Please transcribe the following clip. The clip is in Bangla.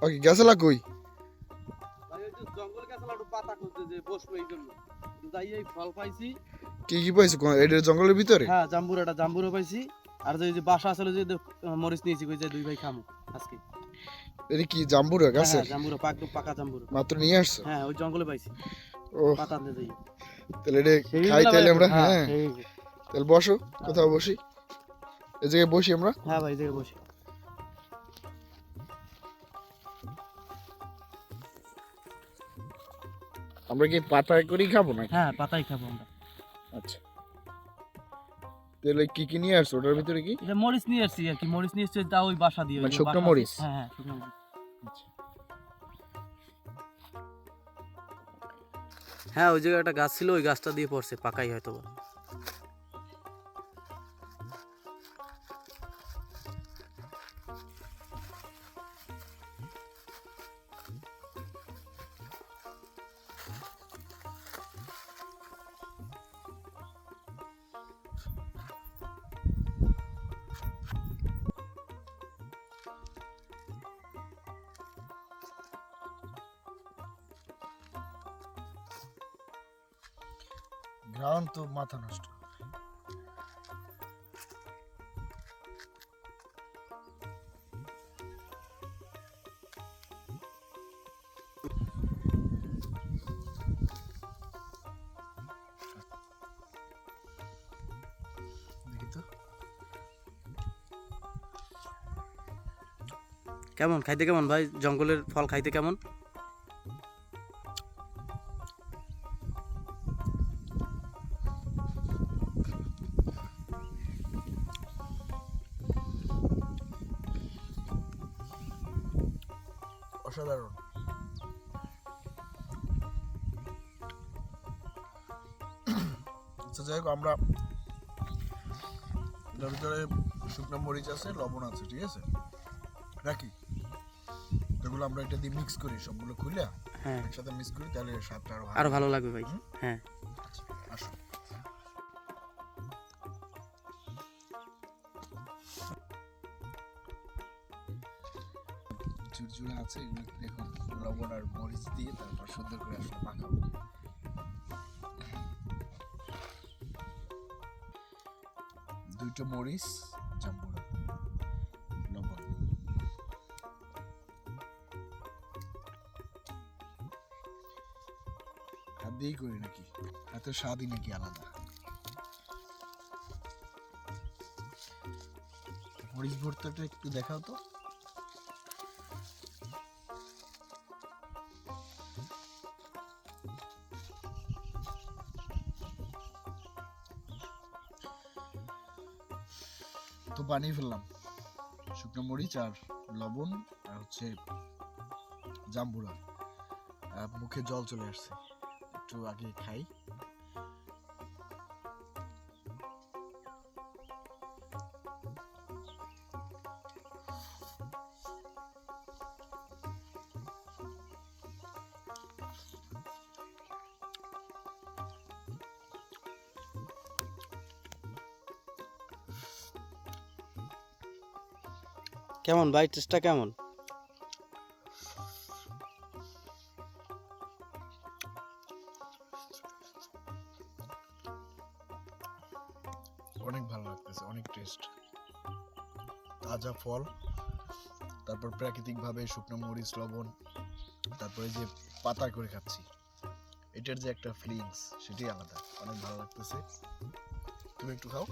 ওকে গাছলা কই? ভাই ওই যে জঙ্গল গাছলা একটু পাতা খুঁজতে যে বসবো এই জন্য যাই এই ফল পাইছি। কি পাইছো এটা জঙ্গলের ভিতরে? হ্যাঁ জাম্বুরা পাইছি। আর যে বাসা আসলে যে মরিচ নিয়েছি কই যে দুই ভাই খামু আজকে। এটা কি জাম্বুরা হ্যাঁ গাছের? জাম্বুরা পাকা জাম্বুরা মাত্র নিয়ে আসছো? হ্যাঁ ওই জঙ্গলে পাইছি। ও পাতা আনতে যাই। তাহলে এটা খাই তাহলে আমরা। হ্যাঁ তাহলে বসো, কোথাও বসি, এই জায়গায় বসি আমরা। হ্যাঁ ভাই এই জায়গায় বসি। আমরা কি পাতায় করেই খাবো নাকি? হ্যাঁ পাতাই খাবো আমরা। আচ্ছা তাহলে কি কি নিয়ে আসছো ওটার ভিতরে? কি এটা মরিচ নিয়ে আসছি আর কি, মরিচ নিয়ে এসছি তা ওই বাসা দিয়ে মানে শুকনো মরিচ? হ্যাঁ হ্যাঁ শুকনো মরিচ। হ্যাঁ ওই জায়গায় একটা গাছ ছিল, ওই গাছটা দিয়ে পড়ছে, পাকাই হয়তো। গ্রাউন্ড তো মাথা নষ্ট। কেমন খাইতে, কেমন ভাই জঙ্গলের ফল খাইতে কেমন? অসাধারণ। আচ্ছা যাই হোক, আমরা এটার ভিতরে শুকনো মরিচ আছে, লবণ আছে, ঠিক আছে রাখি, এগুলো আমরা এটা দিয়ে মিক্স করি, সবগুলো খুলে হ্যাঁ একসাথে মিক্স করি, তাহলে স্বাদটা আরো ভালো লাগবে ভাই। হ্যাঁ আসো। ঝুরঝুরে আছে, এগুলো দেখুন লবণ আর মরিচ দিয়ে তারপর সুন্দর করে আসলে মাখাবো। দুটো মরিচ, জাম্বুরা, লবণ। হাত দিয়েই করি নাকি? হাতের স্বাদই নাকি আলাদা। মরিচ ভর্তাটা একটু দেখাও তো। তো বানিয়ে ফেললাম শুকনো মরিচ আর লবণ আর হচ্ছে জাম্বুরা। মুখে জল চলে আসছে, একটু আগে খাই। কেমন ভাই, টেস্টটা কেমন? অনেক ভালো লাগতেছে, অনেক টেস্ট। তাজা ফল, তারপর প্রাকৃতিকভাবে শুকনো মরিচ, লবণ, তারপরে যে পাতা করে খাচ্ছি, এটার যে একটা ফিলিংস সেটাই আলাদা, অনেক ভালো লাগতেছে। তুমি একটু খাও।